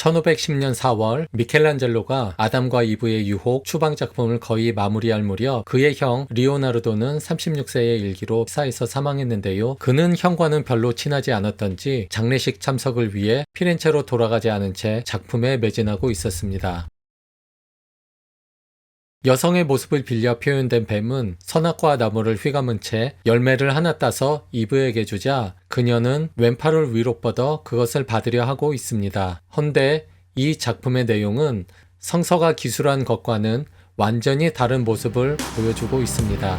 (1510년 4월) 미켈란젤로가 아담과 이브의 유혹 추방작품을 거의 마무리할 무렵 그의 형 리오나르도는 36세의 일기로 사에서 사망했는데요. 그는 형과는 별로 친하지 않았던지 장례식 참석을 위해 피렌체로 돌아가지 않은 채 작품에 매진하고 있었습니다. 여성의 모습을 빌려 표현된 뱀은 선악과 나무를 휘감은 채 열매를 하나 따서 이브에게 주자 그녀는 왼팔을 위로 뻗어 그것을 받으려 하고 있습니다. 헌데 이 작품의 내용은 성서가 기술한 것과는 완전히 다른 모습을 보여주고 있습니다.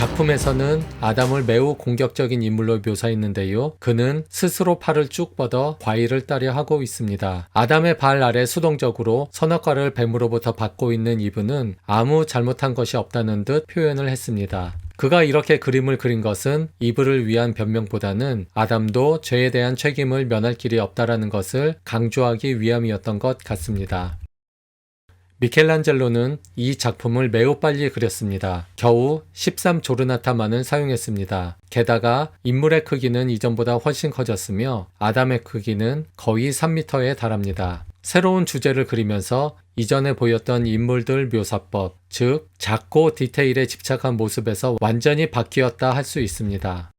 작품에서는 아담을 매우 공격적인 인물로 묘사했는데요. 그는 스스로 팔을 쭉 뻗어 과일을 따려 하고 있습니다. 아담의 발 아래 수동적으로 선악과를 뱀으로부터 받고 있는 이브는 아무 잘못한 것이 없다는 듯 표현을 했습니다. 그가 이렇게 그림을 그린 것은 이브를 위한 변명보다는 아담도 죄에 대한 책임을 면할 길이 없다라는 것을 강조하기 위함이었던 것 같습니다. 미켈란젤로는 이 작품을 매우 빨리 그렸습니다. 겨우 13조르나타만을 사용했습니다. 게다가 인물의 크기는 이전보다 훨씬 커졌으며 아담의 크기는 거의 3m에 달합니다. 새로운 주제를 그리면서 이전에 보였던 인물들 묘사법, 즉 작고 디테일에 집착한 모습에서 완전히 바뀌었다 할 수 있습니다.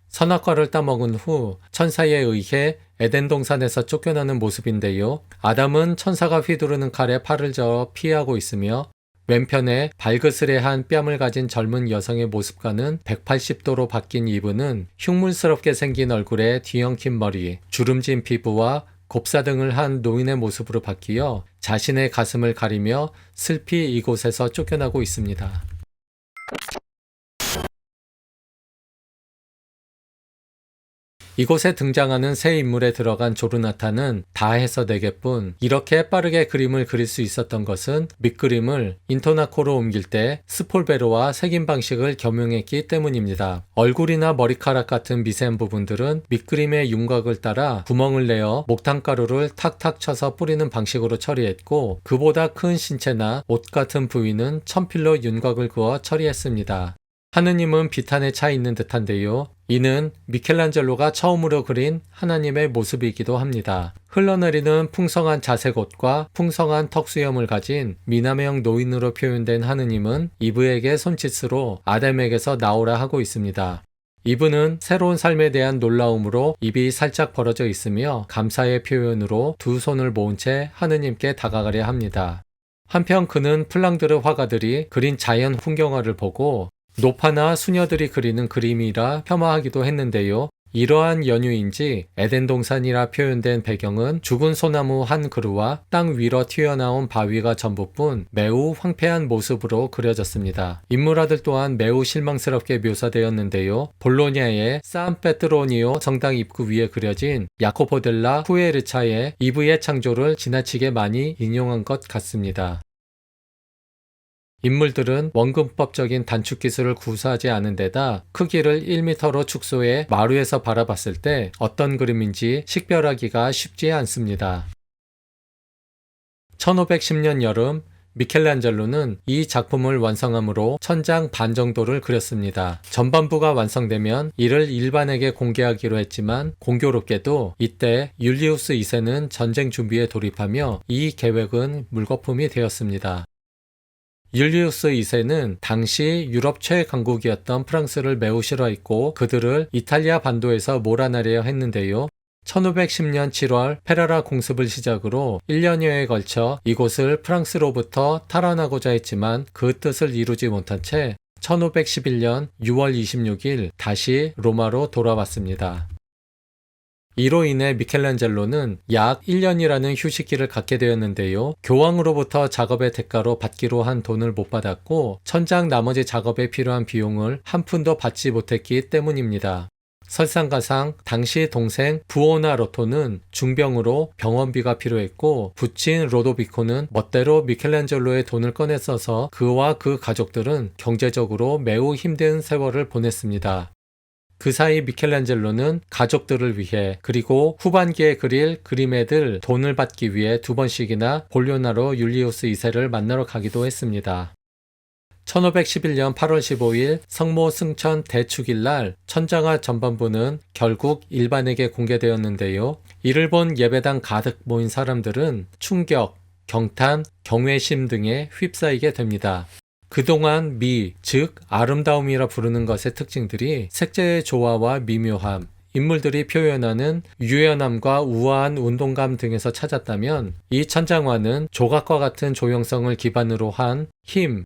선악과를 따먹은 후 천사에 의해 에덴 동산에서 쫓겨나는 모습인데요. 아담은 천사가 휘두르는 칼에 팔을 저어 피하고 있으며 왼편에 발그스레한 뺨을 가진 젊은 여성의 모습과는 180도로 바뀐 이브는 흉물스럽게 생긴 얼굴에 뒤엉킨 머리, 주름진 피부와 곱사등을 한 노인의 모습으로 바뀌어 자신의 가슴을 가리며 슬피 이곳에서 쫓겨나고 있습니다. 이곳에 등장하는 새 인물에 들어간 조르나탄은 다 해서 4개뿐 이렇게 빠르게 그림을 그릴 수 있었던 것은 밑그림을 인토나코로 옮길 때 스폴베로와 색임 방식을 겸용했기 때문입니다. 얼굴이나 머리카락 같은 미세한 부분들은 밑그림의 윤곽을 따라 구멍을 내어 목탕가루를 탁탁 쳐서 뿌리는 방식으로 처리했고 그보다 큰 신체나 옷 같은 부위는 천필로 윤곽을 그어 처리했습니다. 하느님은 비탄에 차 있는 듯한데요. 이는 미켈란젤로가 처음으로 그린 하나님의 모습이기도 합니다. 흘러내리는 풍성한 자색 옷과 풍성한 턱수염을 가진 미남형 노인으로 표현된 하느님은 이브에게 손짓으로 아담에게서 나오라 하고 있습니다. 이브는 새로운 삶에 대한 놀라움으로 입이 살짝 벌어져 있으며 감사의 표현으로 두 손을 모은 채 하느님께 다가가려 합니다. 한편 그는 플랑드르 화가들이 그린 자연 풍경화를 보고 노파나 수녀들이 그리는 그림이라 폄하하기도 했는데요. 이러한 연유인지 에덴 동산이라 표현된 배경은 죽은 소나무 한 그루와 땅 위로 튀어나온 바위가 전부뿐 매우 황폐한 모습으로 그려졌습니다. 인물화들 또한 매우 실망스럽게 묘사되었는데요. 볼로냐의 산 페트로니오 성당 입구 위에 그려진 야코포 델라 후에르차의 이브의 창조를 지나치게 많이 인용한 것 같습니다. 인물들은 원근법적인 단축 기술을 구사하지 않은 데다 크기를 1m로 축소해 마루에서 바라봤을 때 어떤 그림인지 식별하기가 쉽지 않습니다. 1510년 여름 미켈란젤로는 이 작품을 완성함으로 천장 반 정도를 그렸습니다. 전반부가 완성되면 이를 일반에게 공개하기로 했지만 공교롭게도 이때 율리우스 2세는 전쟁 준비에 돌입하며 이 계획은 물거품이 되었습니다. 율리우스 2세는 당시 유럽 최강국이었던 프랑스를 매우 싫어했고 그들을 이탈리아 반도에서 몰아내려 했는데요. 1510년 7월 페라라 공습을 시작으로 1년여에 걸쳐 이곳을 프랑스로부터 탈환하고자 했지만 그 뜻을 이루지 못한 채 1511년 6월 26일 다시 로마로 돌아왔습니다. 이로 인해 미켈란젤로는 약 1년이라는 휴식기를 갖게 되었는데요. 교황으로부터 작업의 대가로 받기로 한 돈을 못 받았고 천장 나머지 작업에 필요한 비용을 한 푼도 받지 못했기 때문입니다. 설상가상 당시 동생 부오나로토는 중병으로 병원비가 필요했고 부친 로도비코는 멋대로 미켈란젤로의 돈을 꺼내 써서 그와 그 가족들은 경제적으로 매우 힘든 세월을 보냈습니다. 그 사이 미켈란젤로는 가족들을 위해 그리고 후반기에 그릴 그림에 들 돈을 받기 위해 2번씩이나 볼리오나로 율리우스 2세를 만나러 가기도 했습니다. 1511년 8월 15일 성모 승천 대축일 날 천장화 전반부는 결국 일반에게 공개되었는데요. 이를 본 예배당 가득 모인 사람들은 충격, 경탄, 경외심 등에 휩싸이게 됩니다. 그동안 미, 즉 아름다움이라 부르는 것의 특징들이 색채의 조화와 미묘함, 인물들이 표현하는 유연함과 우아한 운동감 등에서 찾았다면 이 천장화는 조각과 같은 조형성을 기반으로 한 힘,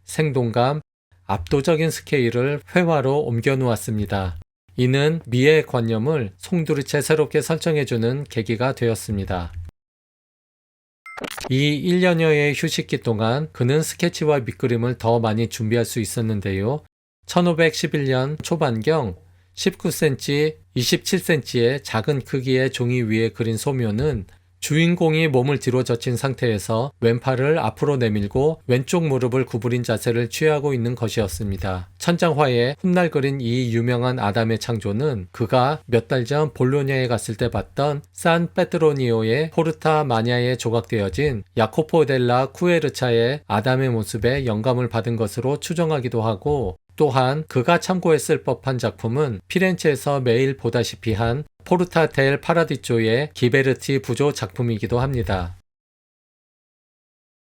생동감, 압도적인 스케일을 회화로 옮겨 놓았습니다. 이는 미의 관념을 송두리째 새롭게 설정해주는 계기가 되었습니다. 이 1년여의 휴식기 동안 그는 스케치와 밑그림을 더 많이 준비할 수 있었는데요. 1511년 초반경 19cm, 27cm의 작은 크기의 종이 위에 그린 소묘는 주인공이 몸을 뒤로 젖힌 상태에서 왼팔을 앞으로 내밀고 왼쪽 무릎을 구부린 자세를 취하고 있는 것이었습니다. 천장화에 훗날 그린 이 유명한 아담의 창조는 그가 몇 달 전 볼로냐에 갔을 때 봤던 산 페트로니오의 포르타 마냐에 조각되어진 야코포 델라 쿠에르차의 아담의 모습에 영감을 받은 것으로 추정하기도 하고, 또한 그가 참고했을 법한 작품은 피렌체에서 매일 보다시피 한 포르타 델 파라디조의 기베르티 부조 작품이기도 합니다.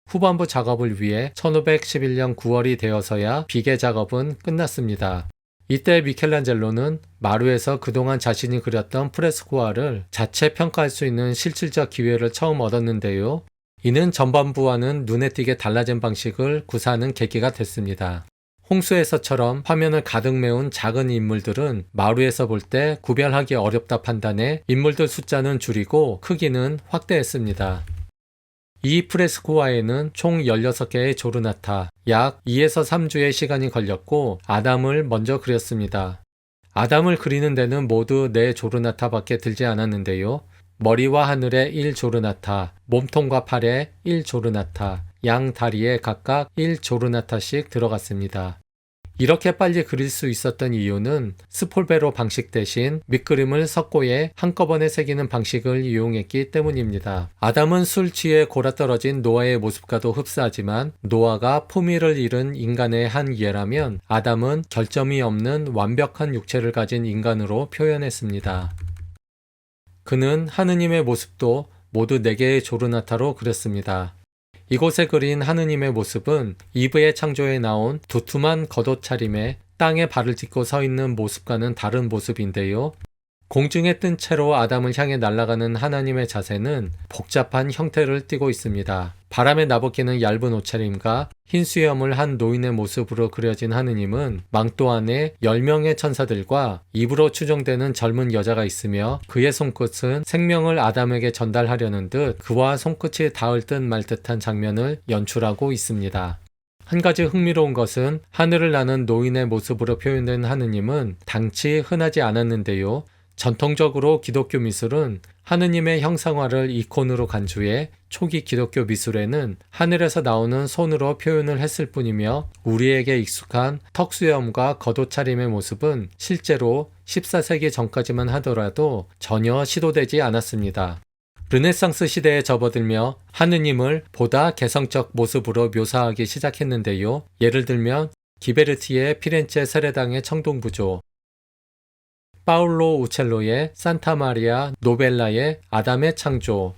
후반부 작업을 위해 1511년 9월이 되어서야 비계 작업은 끝났습니다. 이때 미켈란젤로는 마루에서 그동안 자신이 그렸던 프레스코화를 자체 평가할 수 있는 실질적 기회를 처음 얻었는데요. 이는 전반부와는 눈에 띄게 달라진 방식을 구사하는 계기가 됐습니다. 홍수에서처럼 화면을 가득 메운 작은 인물들은 마루에서 볼 때 구별하기 어렵다 판단해 인물들 숫자는 줄이고 크기는 확대했습니다. 이 프레스코화에는 총 16개의 조르나타, 약 2에서 3주의 시간이 걸렸고 아담을 먼저 그렸습니다. 아담을 그리는 데는 모두 4조르나타밖에 들지 않았는데요. 머리와 하늘에 1조르나타, 몸통과 팔에 1조르나타, 양 다리에 각각 1조르나타씩 들어갔습니다. 이렇게 빨리 그릴 수 있었던 이유는 스폴베로 방식 대신 밑그림을 석고에 한꺼번에 새기는 방식을 이용했기 때문입니다. 아담은 술 취해 골아떨어진 노아의 모습과도 흡사하지만 노아가 품위를 잃은 인간의 한 예라면 아담은 결점이 없는 완벽한 육체를 가진 인간으로 표현했습니다. 그는 하느님의 모습도 모두 4개의 조르나타로 그렸습니다. 이곳에 그린 하느님의 모습은 이브의 창조에 나온 두툼한 겉옷 차림에 땅에 발을 딛고 서 있는 모습과는 다른 모습인데요. 공중에 뜬 채로 아담을 향해 날아가는 하나님의 자세는 복잡한 형태를 띠고 있습니다. 바람에 나부끼는 얇은 옷차림과 흰 수염을 한 노인의 모습으로 그려진 하느님은 망토 안에 10명의 천사들과 입으로 추정되는 젊은 여자가 있으며 그의 손끝은 생명을 아담에게 전달하려는 듯 그와 손끝이 닿을 듯 말 듯한 장면을 연출하고 있습니다. 한 가지 흥미로운 것은 하늘을 나는 노인의 모습으로 표현된 하느님은 당치 흔하지 않았는데요. 전통적으로 기독교 미술은 하느님의 형상화를 이콘으로 간주해 초기 기독교 미술에는 하늘에서 나오는 손으로 표현을 했을 뿐이며 우리에게 익숙한 턱수염과 겉옷차림의 모습은 실제로 14세기 전까지만 하더라도 전혀 시도되지 않았습니다. 르네상스 시대에 접어들며 하느님을 보다 개성적 모습으로 묘사하기 시작했는데요. 예를 들면 기베르티의 피렌체 세례당의 청동부조, 파울로 우첼로의 산타 마리아 노벨라의 아담의 창조,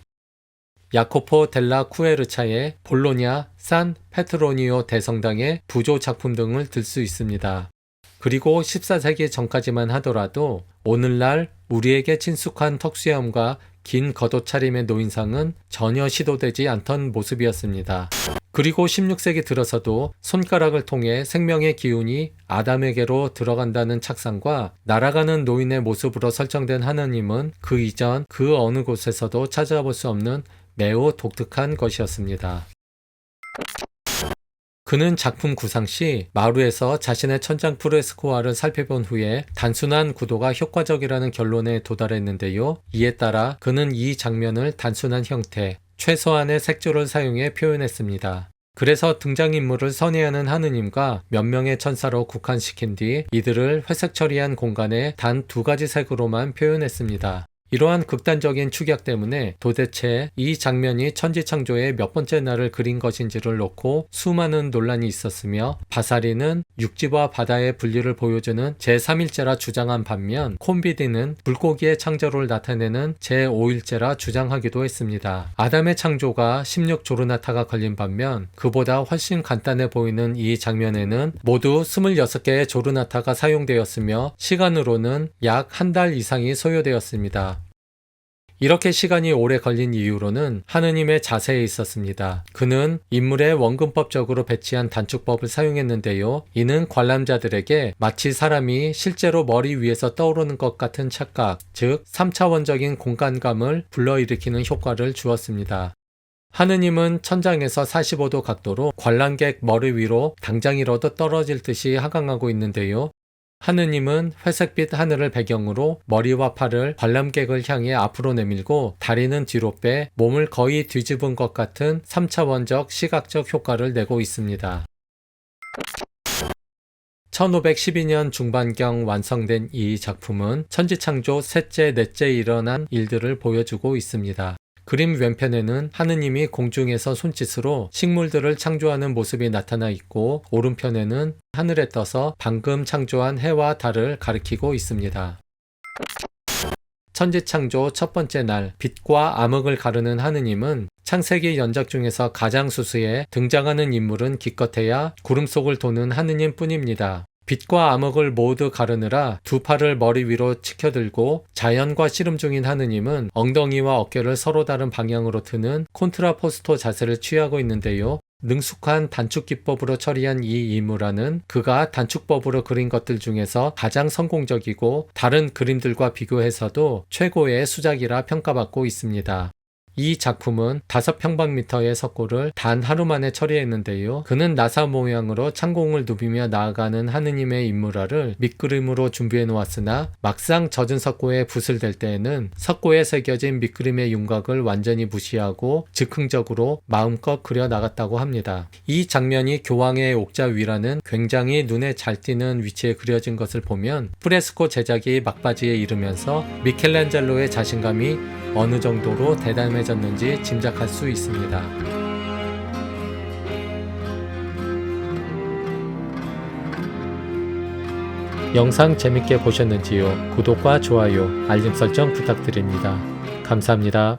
야코포 델라 쿠에르차의 볼로냐 산 페트로니오 대성당의 부조 작품 등을 들 수 있습니다. 그리고 14세기 전까지만 하더라도 오늘날 우리에게 친숙한 턱수염과 긴 겉옷 차림의 노인상은 전혀 시도되지 않던 모습이었습니다. 그리고 16세기 들어서도 손가락을 통해 생명의 기운이 아담에게로 들어간다는 착상과 날아가는 노인의 모습으로 설정된 하느님은 그 이전 그 어느 곳에서도 찾아볼 수 없는 매우 독특한 것이었습니다. 그는 작품 구상 시 마루에서 자신의 천장 프레스코화를 살펴본 후에 단순한 구도가 효과적이라는 결론에 도달했는데요. 이에 따라 그는 이 장면을 단순한 형태, 최소한의 색조를 사용해 표현했습니다. 그래서 등장인물을 선회하는 하느님과 몇 명의 천사로 국한시킨 뒤 이들을 회색 처리한 공간에 단 2가지 색으로만 표현했습니다. 이러한 극단적인 축약 때문에 도대체 이 장면이 천지창조의 몇 번째 날을 그린 것인지를 놓고 수많은 논란이 있었으며, 바사리는 육지와 바다의 분리를 보여주는 제3일제라 주장한 반면 콤비디는 물고기의 창조를 나타내는 제5일제라 주장하기도 했습니다. 아담의 창조가 16조르나타가 걸린 반면 그보다 훨씬 간단해 보이는 이 장면에는 모두 26개의 조르나타가 사용되었으며 시간으로는 약 한 달 이상이 소요되었습니다. 이렇게 시간이 오래 걸린 이유로는 하느님의 자세에 있었습니다. 그는 인물에 원근법적으로 배치한 단축법을 사용했는데요. 이는 관람자들에게 마치 사람이 실제로 머리 위에서 떠오르는 것 같은 착각, 즉 3차원적인 공간감을 불러일으키는 효과를 주었습니다. 하느님은 천장에서 45도 각도로 관람객 머리 위로 당장이라도 떨어질 듯이 하강하고 있는데요. 하느님은 회색빛 하늘을 배경으로 머리와 팔을 관람객을 향해 앞으로 내밀고 다리는 뒤로 빼 몸을 거의 뒤집은 것 같은 3차원적 시각적 효과를 내고 있습니다. 1512년 중반경 완성된 이 작품은 천지창조 셋째, 넷째 일어난 일들을 보여주고 있습니다. 그림 왼편에는 하느님이 공중에서 손짓으로 식물들을 창조하는 모습이 나타나 있고, 오른편에는 하늘에 떠서 방금 창조한 해와 달을 가리키고 있습니다. 천지창조 첫 번째 날, 빛과 암흑을 가르는 하느님은 창세기 연작 중에서 가장 수수해 등장하는 인물은 기껏해야 구름 속을 도는 하느님 뿐입니다. 빛과 암흑을 모두 가르느라 2팔을 머리 위로 치켜들고 자연과 씨름 중인 하느님은 엉덩이와 어깨를 서로 다른 방향으로 트는 콘트라포스토 자세를 취하고 있는데요. 능숙한 단축 기법으로 처리한 이 이무라는 그가 단축법으로 그린 것들 중에서 가장 성공적이고 다른 그림들과 비교해서도 최고의 수작이라 평가받고 있습니다. 이 작품은 5평방미터의 석고를 단 하루 만에 처리했는데요. 그는 나사 모양으로 창공을 누비며 나아가는 하느님의 인물화를 밑그림으로 준비해 놓았으나 막상 젖은 석고에 붓을 댈 때에는 석고에 새겨진 밑그림의 윤곽을 완전히 무시하고 즉흥적으로 마음껏 그려 나갔다고 합니다. 이 장면이 교황의 옥자 위라는 굉장히 눈에 잘 띄는 위치에 그려진 것을 보면 프레스코 제작이 막바지에 이르면서 미켈란젤로의 자신감이 어느 정도로 대담해졌는지 짐작할 수 있습니다. 영상 재밌게 보셨는지요? 구독과 좋아요, 알림 설정 부탁드립니다. 감사합니다.